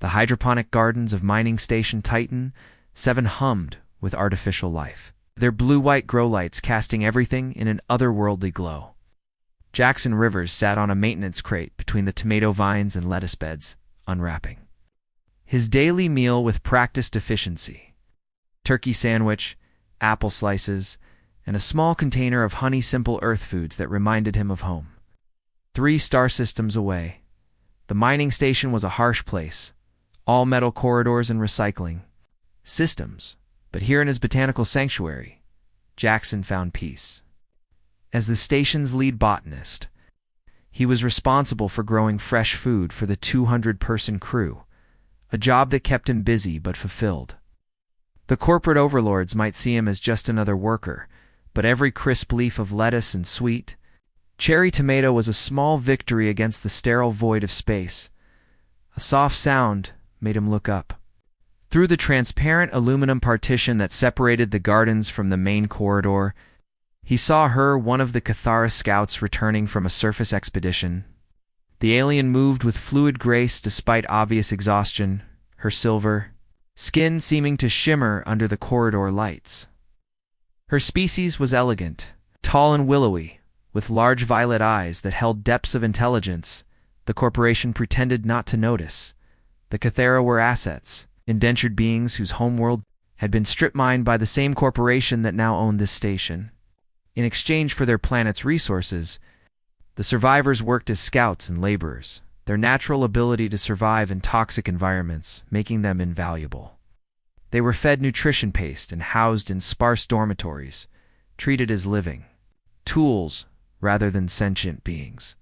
The hydroponic gardens of Mining Station Titan 7 hummed with artificial life, their blue-white grow lights casting everything in an otherworldly glow. Jackson Rivers sat on a maintenance crate between the tomato vines and lettuce beds, unwrapping his daily meal with practiced efficiency. Turkey sandwich, apple slices, and a small container of honey simple earth foods that reminded him of home. 3 star systems away, the mining station was a harsh place, all metal corridors and recycling systems, but here in his botanical sanctuary, Jackson found peace. As the station's lead botanist, he was responsible for growing fresh food for the 200-person crew, a job that kept him busy but fulfilled. The corporate overlords might see him as just another worker, but every crisp leaf of lettuce and sweet cherry tomato was a small victory against the sterile void of space. A soft sound made him look up. Through the transparent aluminum partition that separated the gardens from the main corridor, he saw her, one of the Cathara scouts returning from a surface expedition. The alien moved with fluid grace despite obvious exhaustion, her silver skin seeming to shimmer under the corridor lights. Her species was elegant, tall and willowy, with large violet eyes that held depths of intelligence. The corporation pretended not to notice. The Cathara were assets, indentured beings whose homeworld had been strip-mined by the same corporation that now owned this station. In exchange for their planet's resources, the survivors worked as scouts and laborers, their natural ability to survive in toxic environments making them invaluable. They were fed nutrition paste and housed in sparse dormitories, treated as living tools rather than sentient beings.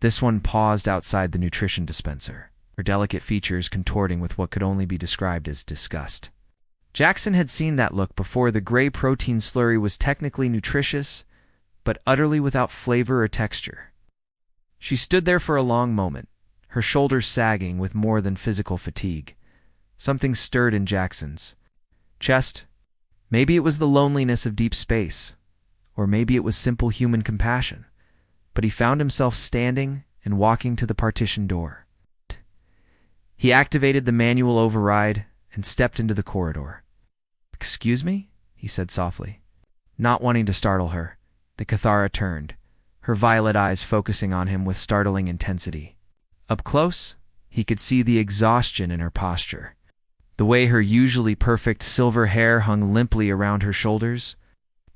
This one paused outside the nutrition dispenser, her delicate features contorting with what could only be described as disgust. Jackson had seen that look before. The gray protein slurry was technically nutritious, but utterly without flavor or texture. She stood there for a long moment, her shoulders sagging with more than physical fatigue. Something stirred in Jackson's chest. Maybe it was the loneliness of deep space, or maybe it was simple human compassion, but he found himself standing and walking to the partition door. He activated the manual override and stepped into the corridor. "Excuse me?" he said softly. Not wanting to startle her, the Cathara turned, her violet eyes focusing on him with startling intensity. Up close, he could see the exhaustion in her posture. The way her usually perfect silver hair hung limply around her shoulders.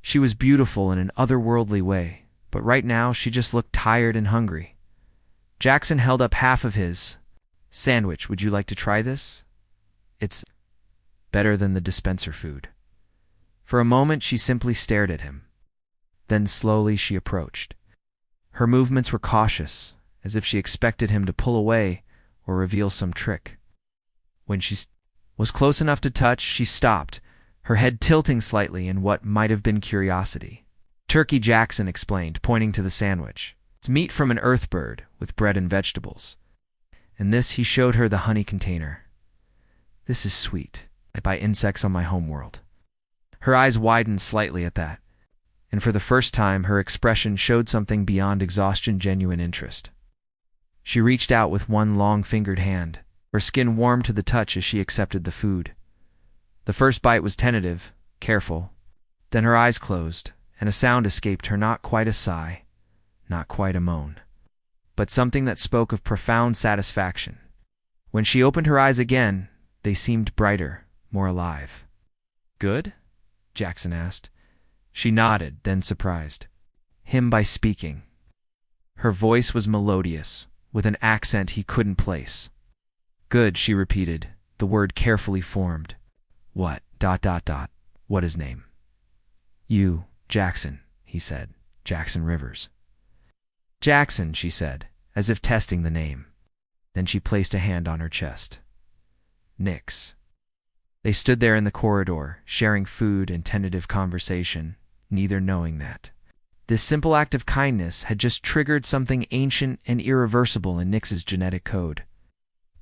She was beautiful in an otherworldly way, but right now she just looked tired and hungry. Jackson held up half of his sandwich. "Would you like to try this? It's better than the dispenser food." For a moment she simply stared at him. Then slowly she approached. Her movements were cautious, as if she expected him to pull away or reveal some trick. When she was close enough to touch, she stopped, her head tilting slightly in what might have been curiosity. "Turkey," Jackson explained, pointing to the sandwich. "It's meat from an earth bird with bread and vegetables." And this, he showed her the honey container. "This is sweet. I buy insects on my homeworld." Her eyes widened slightly at that, and for the first time her expression showed something beyond exhaustion, genuine interest. She reached out with one long-fingered hand. Her skin warmed to the touch as she accepted the food. The first bite was tentative, careful. Then her eyes closed, and a sound escaped her, not quite a sigh, not quite a moan, but something that spoke of profound satisfaction. When she opened her eyes again, they seemed brighter, more alive. "Good?" Jackson asked. She nodded, then surprised him by speaking. Her voice was melodious, with an accent he couldn't place. "Good," she repeated, the word carefully formed. "What, ... what his name?" "You, Jackson," he said. "Jackson Rivers." "Jackson," she said, as if testing the name. Then she placed a hand on her chest. "Nix." They stood there in the corridor, sharing food and tentative conversation, neither knowing that this simple act of kindness had just triggered something ancient and irreversible in Nix's genetic code.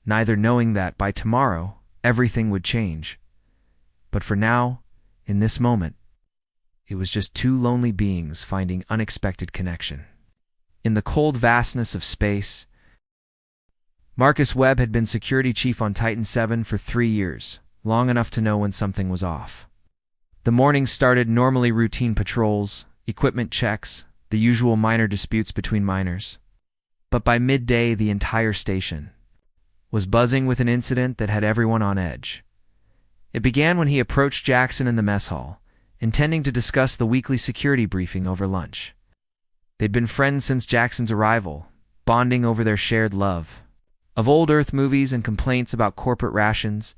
Neither knowing that by tomorrow, everything would change. But for now, in this moment, it was just two lonely beings finding unexpected connection. In the cold vastness of space, Marcus Webb had been security chief on Titan 7 for 3 years, long enough to know when something was off. The mornings started normally routine patrols, equipment checks, the usual minor disputes between miners. But by midday, the entire station was buzzing with an incident that had everyone on edge. It began when he approached Jackson in the mess hall, intending to discuss the weekly security briefing over lunch. They'd been friends since Jackson's arrival, bonding over their shared love of old Earth movies and complaints about corporate rations.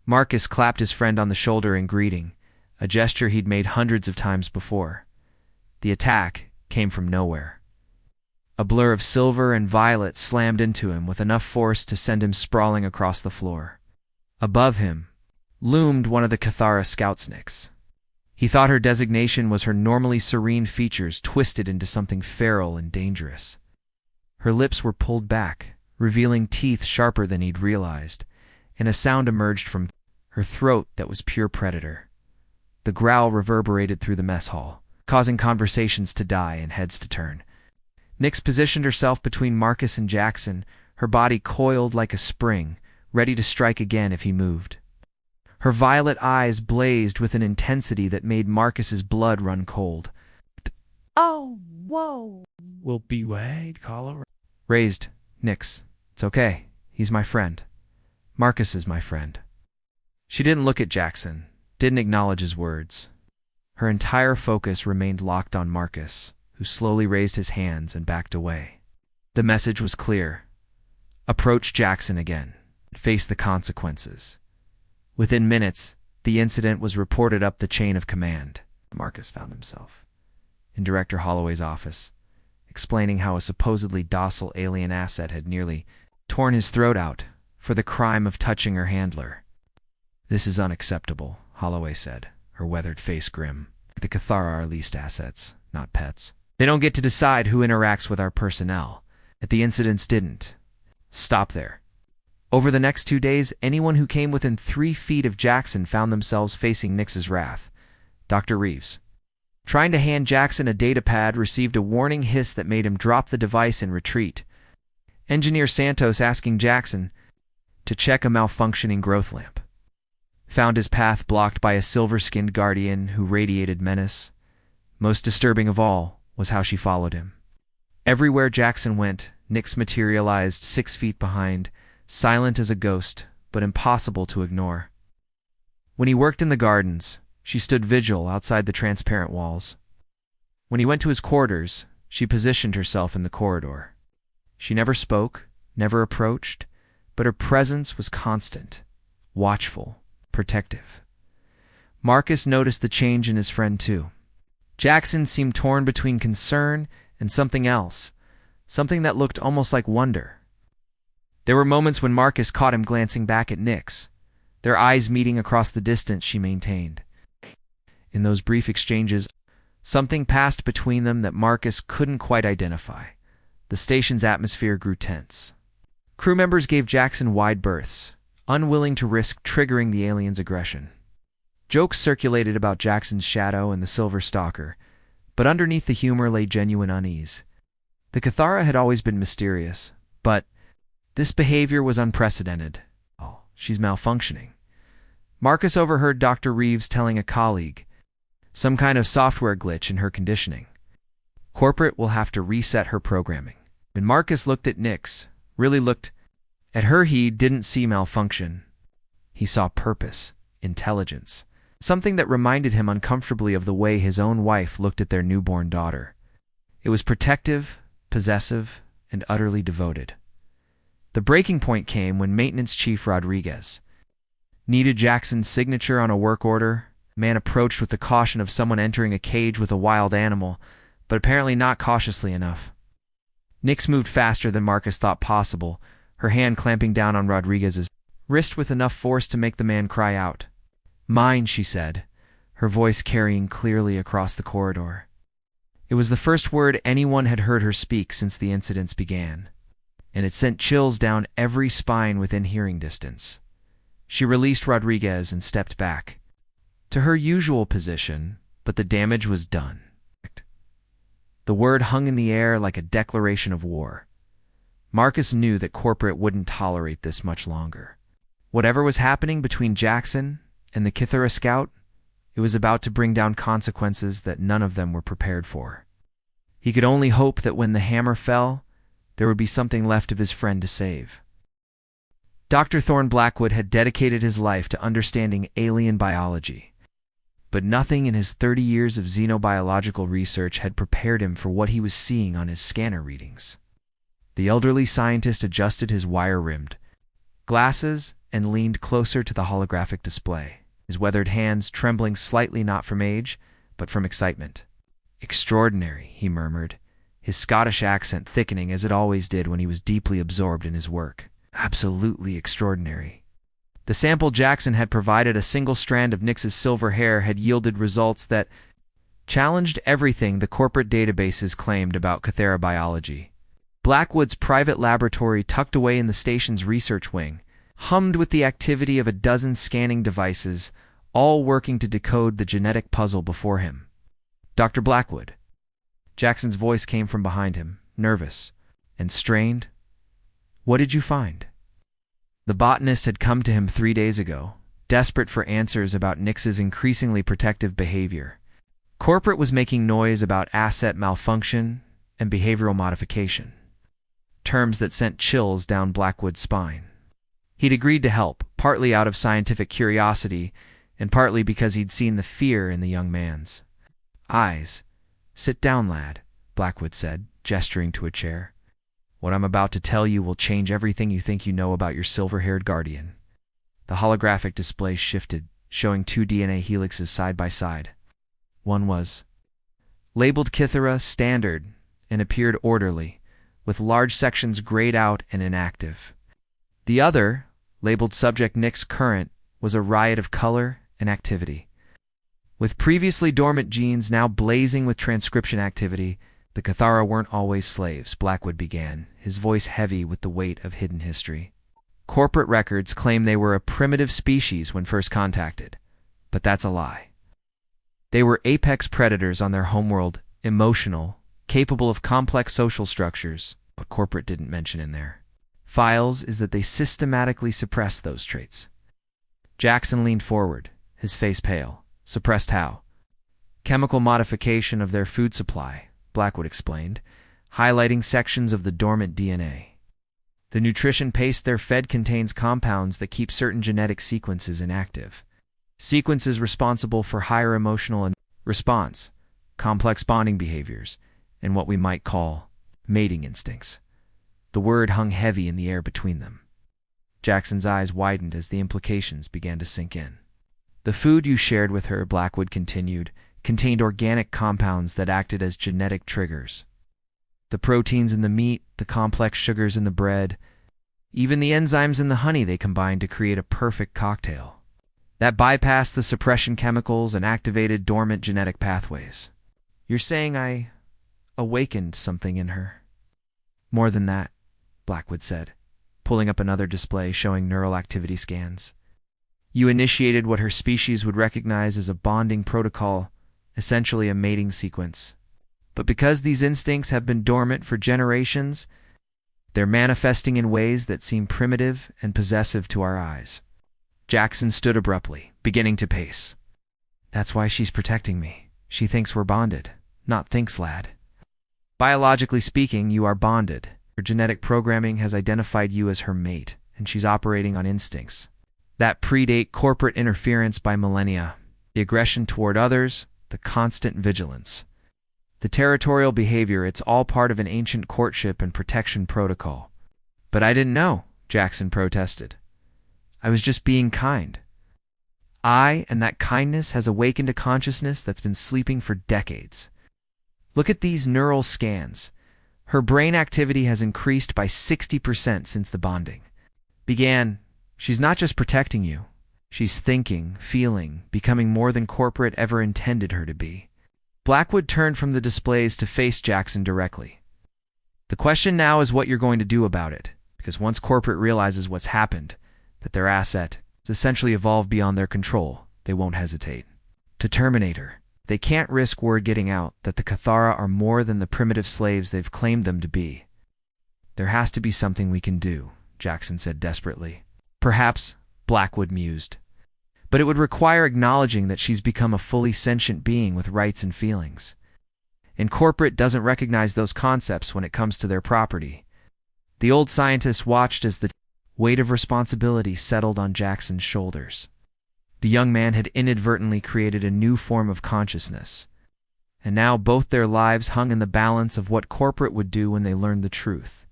Marcus clapped his friend on the shoulder in greeting, a gesture he'd made hundreds of times before. The attack came from nowhere. A blur of silver and violet slammed into him with enough force to send him sprawling across the floor. Above him loomed one of the Cathara scoutsnicks. He thought her designation was her normally serene features twisted into something feral and dangerous. Her lips were pulled back, revealing teeth sharper than he'd realized, and a sound emerged from her throat that was pure predator. The growl reverberated through the mess hall, causing conversations to die and heads to turn. Nyx positioned herself between Marcus and Jackson, her body coiled like a spring, ready to strike again if he moved. Her violet eyes blazed with an intensity that made Marcus's blood run cold. Oh, whoa. Will be Wade, caller. Raised, Nyx. It's okay. He's my friend. Marcus is my friend. She didn't look at Jackson, didn't acknowledge his words. Her entire focus remained locked on Marcus, who slowly raised his hands and backed away. The message was clear. Approach Jackson again. Face the consequences. Within minutes, the incident was reported up the chain of command. Marcus found himself in Director Holloway's office, explaining how a supposedly docile alien asset had nearly torn his throat out for the crime of touching her handler. "This is unacceptable," Holloway said, her weathered face grim. "The Cathara are leased assets, not pets. They don't get to decide who interacts with our personnel. If the incidents didn't stop there. Over the next 2 days, anyone who came within 3 feet of Jackson found themselves facing Nyx's wrath. Dr. Reeves, trying to hand Jackson a datapad, received a warning hiss that made him drop the device and retreat. Engineer Santos asking Jackson to check a malfunctioning growth lamp found his path blocked by a silver-skinned guardian who radiated menace. Most disturbing of all was how she followed him. Everywhere Jackson went, Nyx materialized 6 feet behind, silent as a ghost, but impossible to ignore. When he worked in the gardens, she stood vigil outside the transparent walls. When he went to his quarters, she positioned herself in the corridor. She never spoke, never approached, but her presence was constant, watchful, protective. Marcus noticed the change in his friend too. Jackson seemed torn between concern and something else, something that looked almost like wonder. There were moments when Marcus caught him glancing back at Nyx, their eyes meeting across the distance she maintained. In those brief exchanges, something passed between them that Marcus couldn't quite identify. The station's atmosphere grew tense. Crew members gave Jackson wide berths, unwilling to risk triggering the alien's aggression. Jokes circulated about Jackson's shadow and the Silver Stalker, but underneath the humor lay genuine unease. The Cathara had always been mysterious, but this behavior was unprecedented. "Oh, she's malfunctioning." Marcus overheard Dr. Reeves telling a colleague, "Some kind of software glitch in her conditioning. Corporate will have to reset her programming." When Marcus looked at Nyx, really looked at her, he didn't see malfunction. He saw purpose, intelligence, something that reminded him uncomfortably of the way his own wife looked at their newborn daughter. It was protective, possessive, and utterly devoted. The breaking point came when Maintenance Chief Rodriguez needed Jackson's signature on a work order. The man approached with the caution of someone entering a cage with a wild animal, but apparently not cautiously enough. Nyx moved faster than Marcus thought possible, her hand clamping down on Rodriguez's wrist with enough force to make the man cry out. "Mine," she said, her voice carrying clearly across the corridor. It was the first word anyone had heard her speak since the incidents began, and it sent chills down every spine within hearing distance. She released Rodriguez and stepped back to her usual position, but the damage was done. The word hung in the air like a declaration of war. Marcus knew that corporate wouldn't tolerate this much longer. Whatever was happening between Jackson and the Kithara scout, it was about to bring down consequences that none of them were prepared for. He could only hope that when the hammer fell, there would be something left of his friend to save. Dr. Thorne Blackwood had dedicated his life to understanding alien biology, but nothing in his 30 years of xenobiological research had prepared him for what he was seeing on his scanner readings. The elderly scientist adjusted his wire-rimmed glasses and leaned closer to the holographic display, his weathered hands trembling slightly not from age, but from excitement. "Extraordinary," he murmured, his Scottish accent thickening as it always did when he was deeply absorbed in his work. "Absolutely extraordinary." The sample Jackson had provided, a single strand of Nix's silver hair, had yielded results that challenged everything the corporate databases claimed about Kithara biology. Blackwood's private laboratory, tucked away in the station's research wing, hummed with the activity of a dozen scanning devices, all working to decode the genetic puzzle before him. "Dr. Blackwood." Jackson's voice came from behind him, nervous and strained. "What did you find?" The botanist had come to him 3 days ago, desperate for answers about Nix's increasingly protective behavior. Corporate was making noise about asset malfunction and behavioral modification, terms that sent chills down Blackwood's spine. He'd agreed to help, partly out of scientific curiosity, and partly because he'd seen the fear in the young man's eyes. "Sit down, lad," Blackwood said, gesturing to a chair. "What I'm about to tell you will change everything you think you know about your silver-haired guardian." The holographic display shifted, showing 2 DNA helixes side by side. One was labeled Kithara Standard and appeared orderly, with large sections grayed out and inactive. The other, labeled Subject Nix Current, was a riot of color and activity. With previously dormant genes now blazing with transcription activity, the Kithara weren't always slaves, Blackwood began, his voice heavy with the weight of hidden history. Corporate records claim they were a primitive species when first contacted, but that's a lie. They were apex predators on their homeworld, emotional, capable of complex social structures, what corporate didn't mention in their files is that they systematically suppressed those traits. Jackson leaned forward, his face pale. "Suppressed how?" "Chemical modification of their food supply," Blackwood explained, highlighting sections of the dormant DNA. "The nutrition paste they're fed contains compounds that keep certain genetic sequences inactive. Sequences responsible for higher emotional response, complex bonding behaviors, and what we might call mating instincts." The word hung heavy in the air between them. Jackson's eyes widened as the implications began to sink in. "The food you shared with her," Blackwood continued, "contained organic compounds that acted as genetic triggers. The proteins in the meat, the complex sugars in the bread, even the enzymes in the honey they combined to create a perfect cocktail that bypassed the suppression chemicals and activated dormant genetic pathways. You're saying I awakened something in her?" "More than that," Blackwood said, pulling up another display showing neural activity scans. "You initiated what her species would recognize as a bonding protocol, essentially a mating sequence. But because these instincts have been dormant for generations, they're manifesting in ways that seem primitive and possessive to our eyes." Jackson stood abruptly, beginning to pace. "That's why she's protecting me. She thinks we're bonded." "Not thinks, lad. Biologically speaking, you are bonded. Her genetic programming has identified you as her mate, and she's operating on instincts that predate corporate interference by millennia. The aggression toward others, the constant vigilance, the territorial behavior, it's all part of an ancient courtship and protection protocol." "But I didn't know," Jackson protested. "I was just being kind." And that kindness has awakened a consciousness that's been sleeping for decades. Look at these neural scans. Her brain activity has increased by 60% since the bonding began. She's not just protecting you. She's thinking, feeling, becoming more than corporate ever intended her to be." Blackwood turned from the displays to face Jackson directly. "The question now is what you're going to do about it, because once corporate realizes what's happened, that their asset has essentially evolved beyond their control, they won't hesitate to terminate her. They can't risk word getting out that the Kithara are more than the primitive slaves they've claimed them to be." There has to be something we can do, Jackson said desperately. Perhaps, Blackwood mused. But it would require acknowledging that she's become a fully sentient being with rights and feelings. And corporate doesn't recognize those concepts when it comes to their property. The old scientist watched as the weight of responsibility settled on Jackson's shoulders. The young man had inadvertently created a new form of consciousness. And now both their lives hung in the balance of what corporate would do when they learned the truth.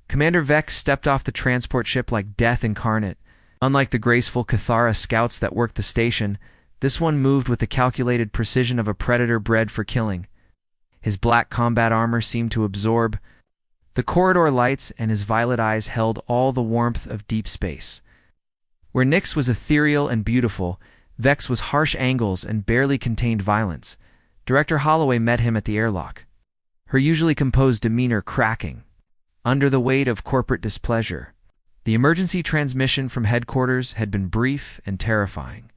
Commander Vex stepped off the transport ship like death incarnate. Unlike the graceful Cathara scouts that worked the station, this one moved with the calculated precision of a predator bred for killing. His black combat armor seemed to absorb the corridor lights, and his violet eyes held all the warmth of deep space. Where Nyx was ethereal and beautiful, Vex was harsh angles and barely contained violence. Director Holloway met him at the airlock, her usually composed demeanor cracking under the weight of corporate displeasure. The emergency transmission from headquarters had been brief and terrifying.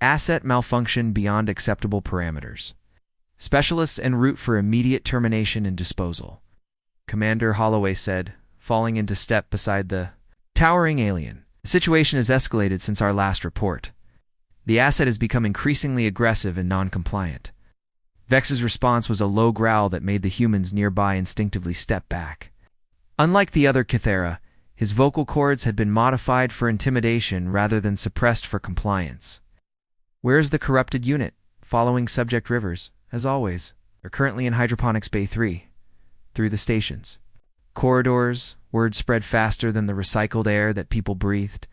Asset malfunction beyond acceptable parameters. Specialists en route for immediate termination and disposal, Commander Holloway said, falling into step beside the towering alien. The situation has escalated since our last report. The asset has become increasingly aggressive and non-compliant. Vex's response was a low growl that made the humans nearby instinctively step back. Unlike the other Cathara, his vocal cords had been modified for intimidation rather than suppressed for compliance. Where is the corrupted unit? Following subject rivers, as always. They're currently in Hydroponics Bay 3. Through the stations. Corridors, word spread faster than the recycled air that people breathed.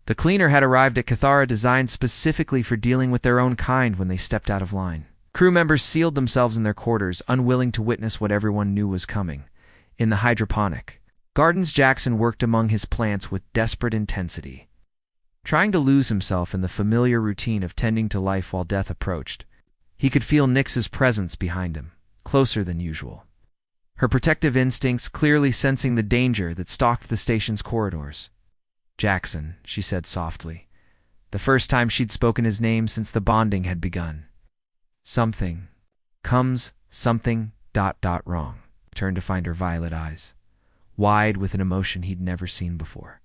The cleaner had arrived at Cathara designed specifically for dealing with their own kind when they stepped out of line. Crew members sealed themselves in their quarters, unwilling to witness what everyone knew was coming. In the hydroponic gardens, Jackson worked among his plants with desperate intensity, trying to lose himself in the familiar routine of tending to life while death approached. He could feel Nyx's presence behind him, closer than usual. Her protective instincts clearly sensing the danger that stalked the station's corridors. Jackson, she said softly, the first time she'd spoken his name since the bonding had begun. Something wrong. Turned to find her violet eyes, wide with an emotion he'd never seen before.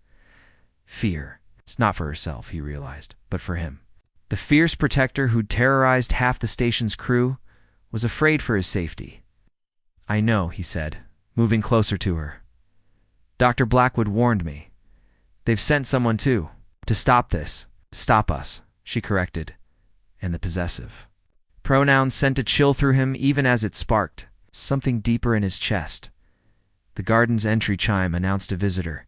Fear. It's not for herself, he realized, but for him. The fierce protector who'd terrorized half the station's crew was afraid for his safety. I know, he said, moving closer to her. Dr. Blackwood warned me. They've sent someone too. To stop this. Stop us, she corrected. And the possessive pronoun sent a chill through him even as it sparked something deeper in his chest. The garden's entry chime announced a visitor.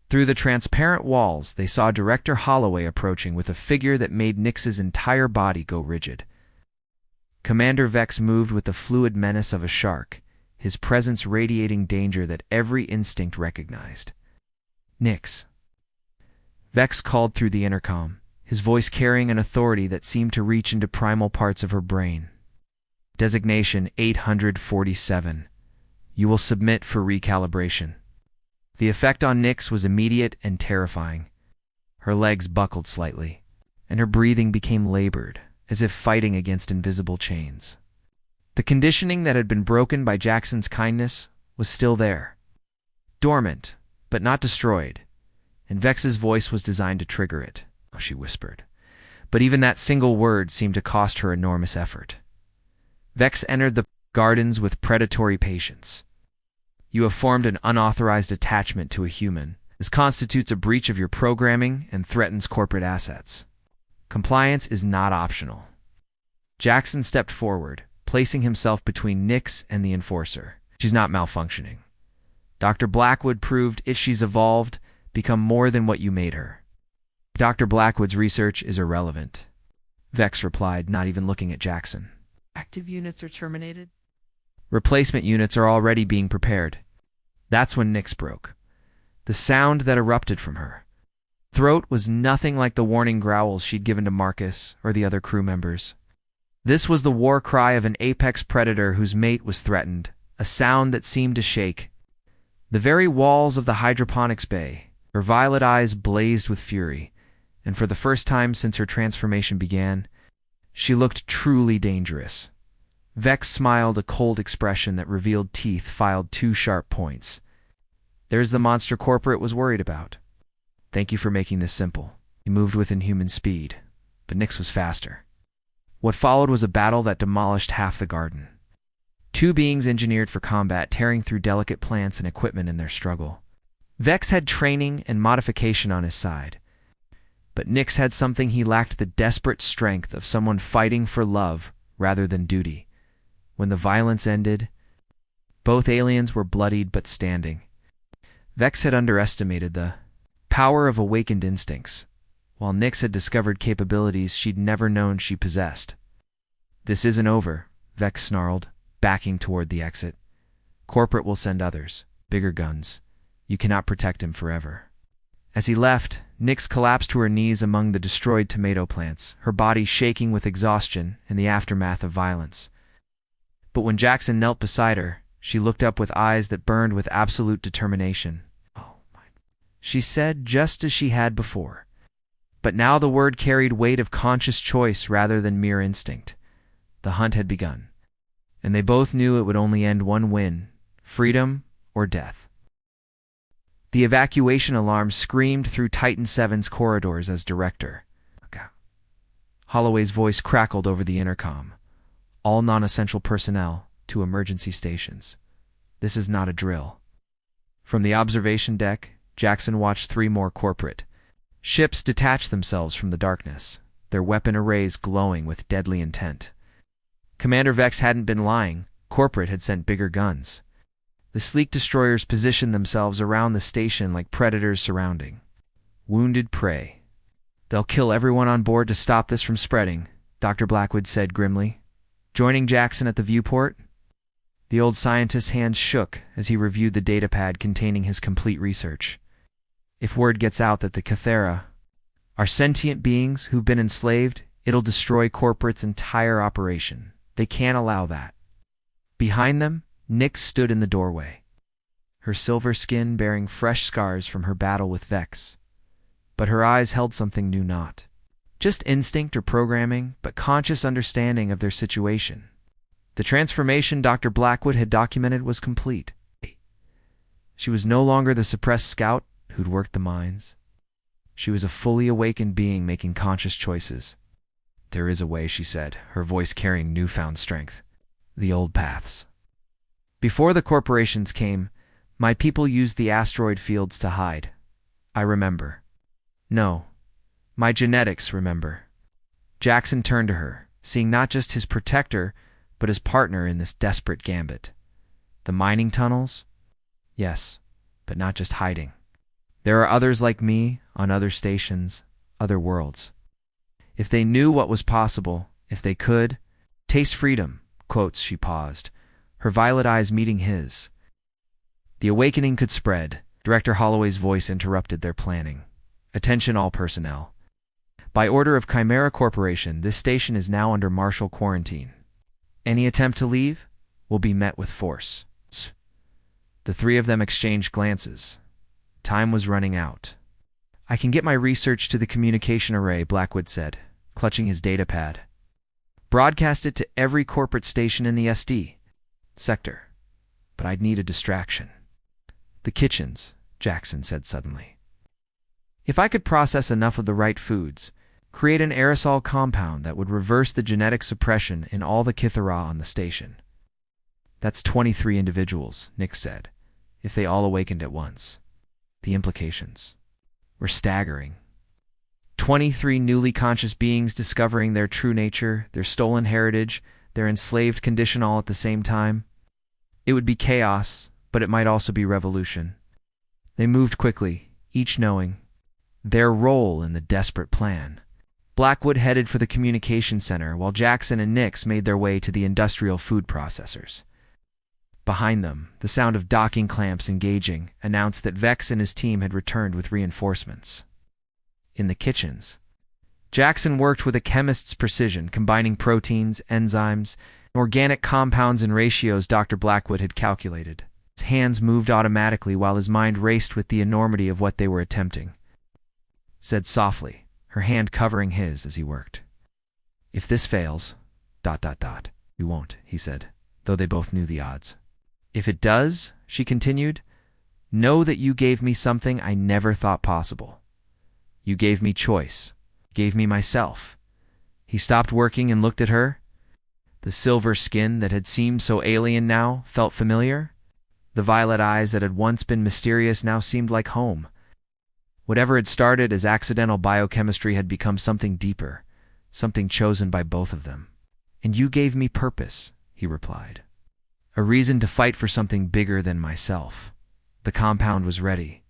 Through the transparent walls, they saw Director Holloway approaching with a figure that made Nyx's entire body go rigid. Commander Vex moved with the fluid menace of a shark, his presence radiating danger that every instinct recognized. Nyx. Vex called through the intercom, his voice carrying an authority that seemed to reach into primal parts of her brain. Designation 847. You will submit for recalibration. The effect on Nyx was immediate and terrifying. Her legs buckled slightly, and her breathing became labored, as if fighting against invisible chains. The conditioning that had been broken by Jackson's kindness was still there. Dormant, but not destroyed, and Vex's voice was designed to trigger it, she whispered. But even that single word seemed to cost her enormous effort. Vex entered the gardens with predatory patience. You have formed an unauthorized attachment to a human. This constitutes a breach of your programming and threatens corporate assets. Compliance is not optional. Jackson stepped forward, placing himself between Nyx and the enforcer. She's not malfunctioning. Dr. Blackwood proved she's evolved, become more than what you made her. Dr. Blackwood's research is irrelevant. Vex replied, not even looking at Jackson. Active units are terminated. Replacement units are already being prepared. That's when Nyx broke. The sound that erupted from her throat was nothing like the warning growls she'd given to Marcus or the other crew members. This was the war cry of an apex predator whose mate was threatened, a sound that seemed to shake the very walls of the hydroponics bay. Her violet eyes blazed with fury, and for the first time since her transformation began, she looked truly dangerous. Vex smiled a cold expression that revealed teeth filed 2 sharp points. There's the monster corporate was worried about. Thank you for making this simple. He moved with inhuman speed, but Nyx was faster. What followed was a battle that demolished half the garden. 2 beings engineered for combat tearing through delicate plants and equipment in their struggle. Vex had training and modification on his side, but Nyx had something he lacked: the desperate strength of someone fighting for love rather than duty. When the violence ended, both aliens were bloodied but standing. Vex had underestimated the power of awakened instincts, while Nyx had discovered capabilities she'd never known she possessed. This isn't over, Vex snarled, backing toward the exit. Corporate will send others, bigger guns. You cannot protect him forever. As he left, Nyx collapsed to her knees among the destroyed tomato plants, her body shaking with exhaustion and the aftermath of violence. But when Jackson knelt beside her, she looked up with eyes that burned with absolute determination. "Oh my," she said, just as she had before. But now the word carried weight of conscious choice rather than mere instinct. The hunt had begun, and they both knew it would only end one win: freedom or death. The evacuation alarm screamed through Titan 7's corridors as director. Holloway's voice crackled over the intercom. All non-essential personnel to emergency stations. This is not a drill. From the observation deck, Jackson watched 3 more corporate ships detach themselves from the darkness, their weapon arrays glowing with deadly intent. Commander Vex hadn't been lying. Corporate had sent bigger guns. The sleek destroyers positioned themselves around the station like predators surrounding wounded prey. They'll kill everyone on board to stop this from spreading, Dr. Blackwood said grimly, joining Jackson at the viewport. The old scientist's hands shook as he reviewed the datapad containing his complete research. If word gets out that the Cathera are sentient beings who've been enslaved, it'll destroy Corporate's entire operation. They can't allow that. Behind them, Nyx stood in the doorway, her silver skin bearing fresh scars from her battle with Vex. But her eyes held something new, not just instinct or programming, but conscious understanding of their situation. The transformation Dr. Blackwood had documented was complete. She was no longer the suppressed scout who'd worked the mines. She was a fully awakened being making conscious choices. There is a way, she said, her voice carrying newfound strength. The old paths. Before the corporations came, my people used the asteroid fields to hide. I remember. No, my genetics remember. Jackson turned to her, seeing not just his protector, but his partner in this desperate gambit. The mining tunnels? Yes, but not just hiding. There are others like me on other stations, other worlds. If they knew what was possible, if they could, taste freedom, quotes, she paused, her violet eyes meeting his. The awakening could spread. Director Holloway's voice interrupted their planning. Attention all personnel. By order of Chimera Corporation, this station is now under martial quarantine. Any attempt to leave will be met with force. The 3 of them exchanged glances. Time was running out. I can get my research to the communication array, Blackwood said, clutching his datapad. Broadcast it to every corporate station in the SD sector. But I'd need a distraction. The kitchens, Jackson said suddenly. If I could process enough of the right foods, create an aerosol compound that would reverse the genetic suppression in all the Kithara on the station. That's 23 individuals, Nyx said, if they all awakened at once. The implications were staggering. 23 newly conscious beings discovering their true nature, their stolen heritage, their enslaved condition all at the same time. It would be chaos, but it might also be revolution. They moved quickly, each knowing their role in the desperate plan. Blackwood headed for the communication center, while Jackson and Nyx made their way to the industrial food processors. Behind them, the sound of docking clamps engaging announced that Vex and his team had returned with reinforcements. In the kitchens, Jackson worked with a chemist's precision, combining proteins, enzymes, and organic compounds in ratios Dr. Blackwood had calculated. His hands moved automatically while his mind raced with the enormity of what they were attempting. Said softly, her hand covering his as he worked. If this fails, ... "We won't," he said, though they both knew the odds. "If it does," she continued, "know that you gave me something I never thought possible. You gave me choice, gave me myself." He stopped working and looked at her. The silver skin that had seemed so alien now felt familiar. The violet eyes that had once been mysterious now seemed like home. Whatever had started as accidental biochemistry had become something deeper, something chosen by both of them. "And you gave me purpose," he replied. "A reason to fight for something bigger than myself." The compound was ready.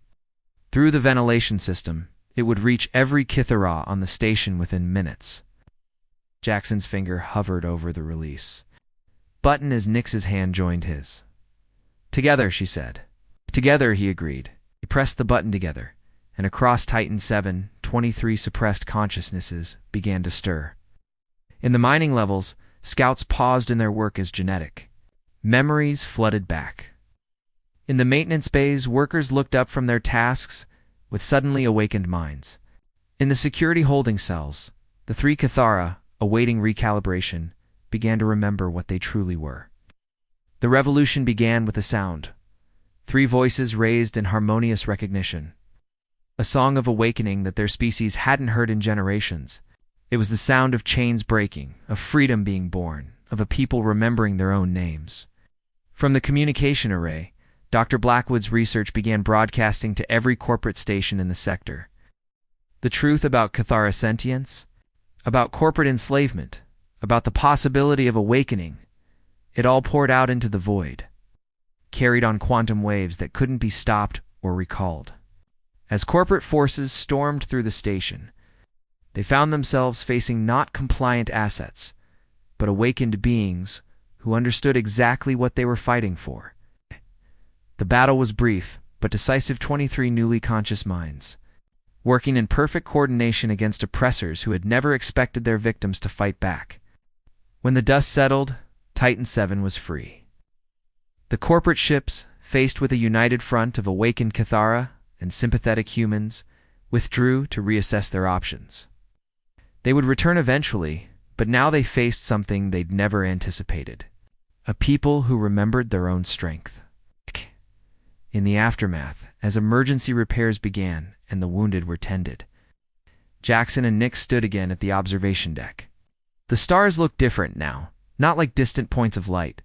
Through the ventilation system, it would reach every Kithara on the station within minutes. Jackson's finger hovered over the release button as Nix's hand joined his. "Together," she said. "Together," he agreed. He pressed the button together, and across Titan 7, 23 suppressed consciousnesses began to stir. In the mining levels, scouts paused in their work as genetic. Memories flooded back. In the maintenance bays, workers looked up from their tasks with suddenly awakened minds. In the security holding cells, the three Kithara, awaiting recalibration, began to remember what they truly were. The revolution began with a sound. 3 voices raised in harmonious recognition. A song of awakening that their species hadn't heard in generations. It was the sound of chains breaking, of freedom being born, of a people remembering their own names. From the communication array, Dr. Blackwood's research began broadcasting to every corporate station in the sector. The truth about Kithara sentience, about corporate enslavement, about the possibility of awakening, it all poured out into the void, carried on quantum waves that couldn't be stopped or recalled. As corporate forces stormed through the station, they found themselves facing not compliant assets, but awakened beings who understood exactly what they were fighting for. The battle was brief, but decisive. 23 newly conscious minds, working in perfect coordination against oppressors who had never expected their victims to fight back. When the dust settled, Titan 7 was free. The corporate ships, faced with a united front of awakened Kithara and sympathetic humans, withdrew to reassess their options. They would return eventually, but now they faced something they'd never anticipated. A people who remembered their own strength. In the aftermath, as emergency repairs began and the wounded were tended, Jackson and Nix stood again at the observation deck. The stars looked different now, not like distant points of light,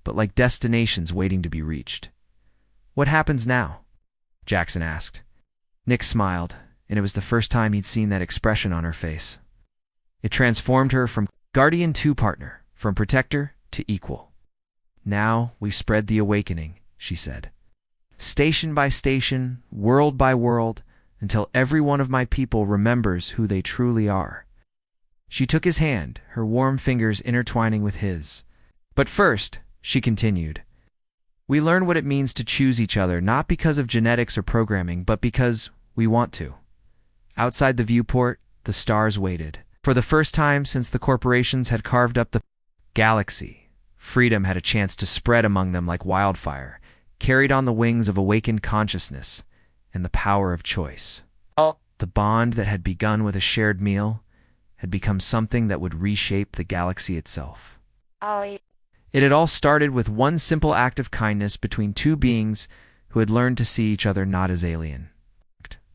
but like destinations waiting to be reached. "What happens now?" Jackson asked. Nix smiled, and it was the first time he'd seen that expression on her face. It transformed her from guardian to partner, from protector to equal. "Now we spread the awakening," she said. "Station by station, world by world, until every one of my people remembers who they truly are." She took his hand, her warm fingers intertwining with his. "But first," she continued, "we learn what it means to choose each other, not because of genetics or programming, but because we want to." Outside the viewport, the stars waited. For the first time since the corporations had carved up the galaxy, freedom had a chance to spread among them like wildfire, carried on the wings of awakened consciousness and the power of choice. The bond that had begun with a shared meal had become something that would reshape the galaxy itself. It had all started with one simple act of kindness between 2 beings who had learned to see each other not as alien,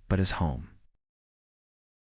but as home.